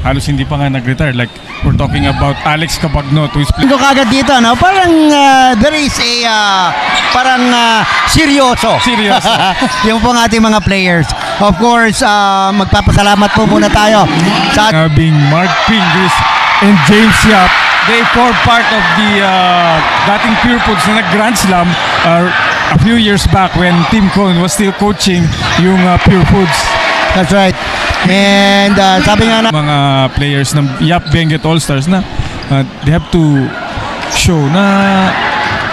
halos hindi pa nga nag-retire. Like, we're talking about Alex Cabagnot who is Ito kagad dito, no? Parang there is a parang seryoso. Seryoso. Yung pong ating mga players. Of course, magpapasalamat po muna tayo sa being Mark Pingris and James Yap. They form part of the dating Pure Foods na nag-Grand Slam a few years back when Tim Cohn was still coaching yung Pure Foods. That's right. And sabi nga na Mga players ng Yap Benguet All-Stars na they have to show na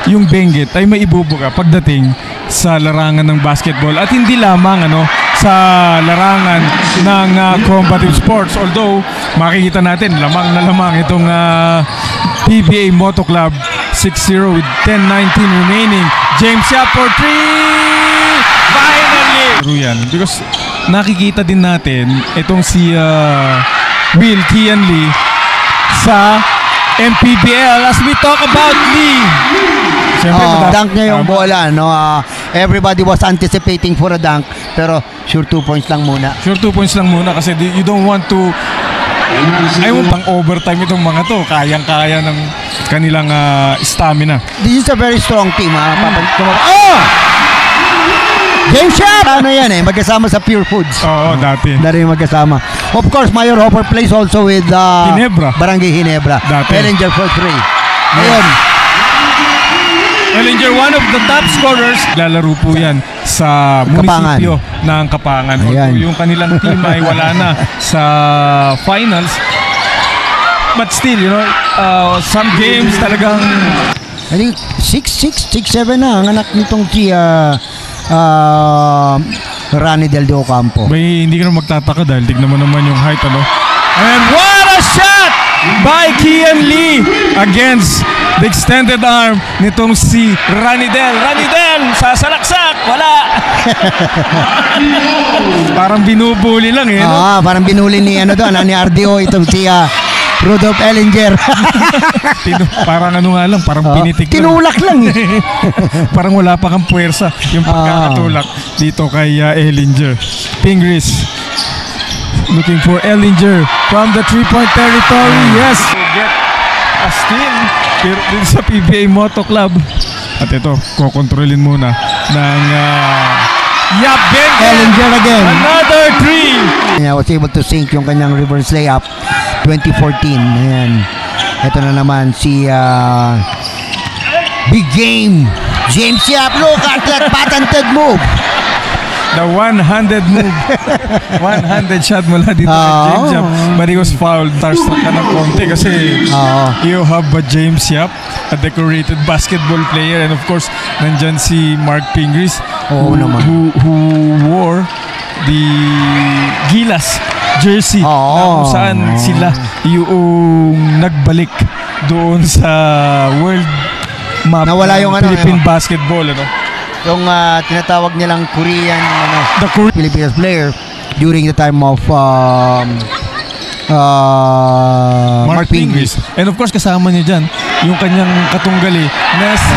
yung Benguet ay may ibubuga pagdating sa larangan ng basketball at hindi lamang sa larangan ng combative sports. Although makikita natin lamang na lamang itong PBA Moto Club 6-0 with 10:19 remaining. James Yap for 3! Finally! Yan, because nakikita din natin itong si Will Kian Lee sa MPBL as we talk about Lee. Siyempre, dunk niya yung bola, no? Everybody was anticipating for a dunk, pero sure 2 points lang muna. Sure 2 points lang muna kasi you don't want to ayaw pang overtime itong mga to. Kayang-kaya ng kanilang stamina. This is a very strong team, Oh! James Yap! Ano yan magkasama sa Pure Foods. Oo, dati. Dati magkasama. Of course, Mayor Hopper plays also with Ginebra. Barangay Ginebra. Dati. Ellinger for 3. Ngayon, Ellinger, one of the top scorers. Lalaro po yan sa munisipyo ng Kapangan. Yung kanilang team ay wala na sa finals. But still, some games talagang I think 6'7" na ang anak nitong si Rani Del De Ocampo. May hindi ka na magtataka dahil tignan mo naman yung height, And what a shot by Kian Lee against the extended arm nitong si Ranidel. Ranidel, sasalaksak, wala. Parang binubuli lang Parang binuli ni ni RDO itong si Rudolph Ellinger. Parang parang pinitik lang. Tinulak lang Parang wala pa kang puwersa yung pagkakatulak dito kay Ellinger. Pingris looking for Ellinger from the 3-point territory. Yes! Get a steal dito sa PBA Moto Club. At ito, kokontrolin muna ng Yap Benguet. Ellinger again. Another 3! Yeah, was able to sink yung kanyang reverse layup 2014. Ayan. Ito na naman si Big Game James Yap. Look at that patented move. The one-handed move. One-handed shot mula dito kay James Yap. But he was fouled. Starstruck ka ng konti kasi you have James Yap, a decorated basketball player. And of course, nandyan si Mark Pingris who wore the Gilas jersey kung saan sila yung nagbalik doon sa world map ng Philippine basketball. Yung tinatawag nilang Korean Philippines player during the time of Mark Pingris. And of course kasama niya dyan yung kanyang katunggali na si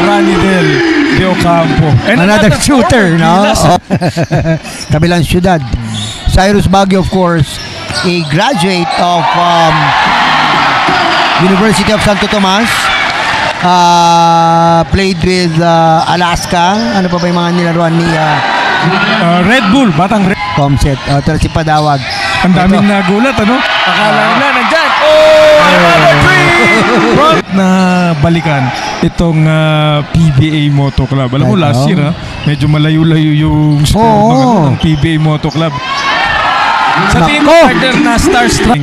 Ranidel De Ocampo. And another shooter, Kabilang syudad. Cyrus Baguio, of course, a graduate of University of Santo Tomas. Played with Alaska. Ano pa ba yung mga nilaruan ni Red Bull, Batang Red Comset. Ito si Padawag. Ang daming nagulat, akala nila nandyan. Another 3! Na balikan itong PBA Moto Club. Alam mo, last year, medyo malayo-layo yung score ng PBA Moto Club. Sa team partner na starstruck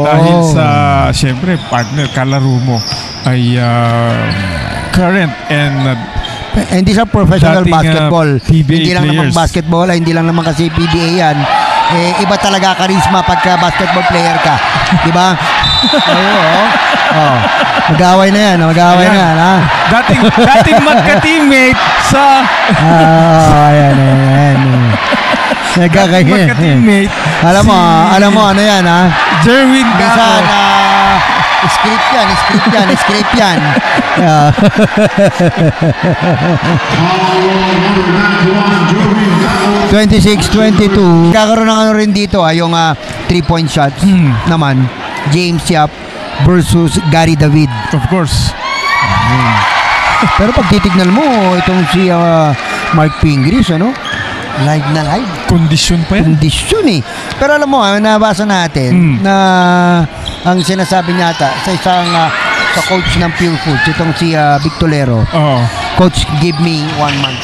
dahil sa, syempre, partner, kalaro mo ay current and hindi siya professional basketball. Hindi lang players. naman basketball, hindi lang naman kasi PBA yan. Iba talaga karisma pagka basketball player ka. Di ba? Mag-away na yan. Mag-away na yan. Dating magka-teammate sa ayan. Magka-teammate. Alam mo ano yan, Jerwin Gago. Script yan. Yeah. 26-22. Kakaroon ng ano rin dito, yung 3-point shots naman. James Yap versus Gary David. Of course. Pero pag titignan mo, itong si Mark Pingris, ano? Live na live. Kondisyon pa yan. Kondisyon eh. Pero alam mo, nabasa natin na ang sinasabi niya ata sa isang sa coach ng Pure Foods, itong si Victolero. Oo. Coach, give me 1 month.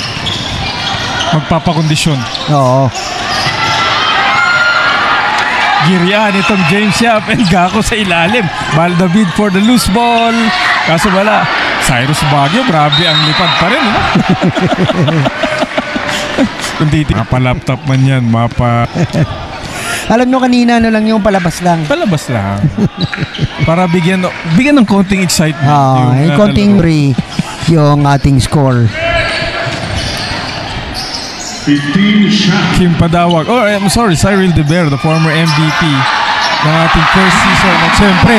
Magpapakondisyon. Oo. Giryahan itong James Yap and Gako sa ilalim. Bal David for the loose ball. Kaso wala. Cyrus Baguio, grabe ang lipad pa rin. Kundi mapa-laptop man yan, Alam nyo kanina, ano lang yung palabas lang. palabas lang. Para bigyan ng konting excitement. Yung konting free yung ating score. 15 shots. Kim Padawag. Oh, I'm sorry, Cyril De Beer, the former MVP ng ating first season. At syempre,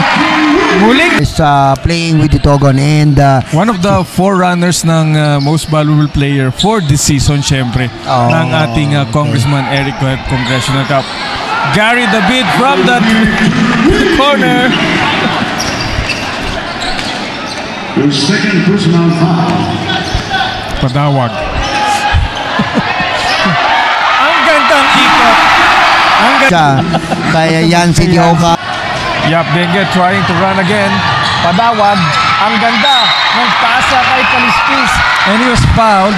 muling Is playing with Itogon and one of the forerunners ng most valuable player for this season, syempre, ng ating Congressman Eric Cohet Congressional Cup. Gary David from the corner. Your second personal foul. Padawag. Ang gandang ikot. Ang siya kaya yan si Dioka. Yap, Benguet trying to run again. Padawag. Ang ganda ng pasa kay Palispis. And he was fouled.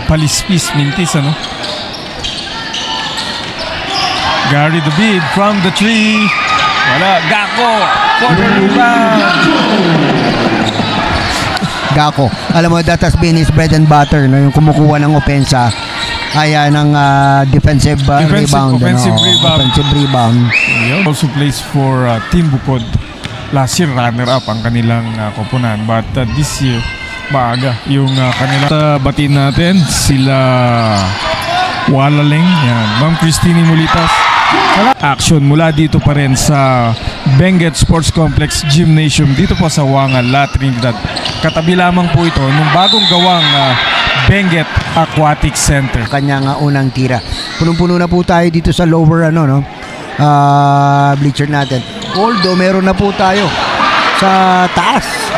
Palispis, mintis, ano? Gary David from the tree. Wala. Gako. For the rebound. Gako. Alam mo, that has been his bread and butter, no? Yung kumukuha ng opensa ay ng defensive rebound. Offensive rebound. Offensive rebound. He also plays for Team Bukod. Last year, runner-up ang kanilang koponan. But this year, maaga yung kanilang batiin natin. Sila Walaling. Yan. Ma'am Christine Mulitas. Action mula dito pa rin sa Benguet Sports Complex Gymnasium dito po sa Wangan, La Trinidad. Katabi lamang po ito nung bagong gawang Benguet Aquatic Center. Kanyang unang tira. Punong-puno na po tayo dito sa lower bleacher natin. Although meron na po tayo sa taas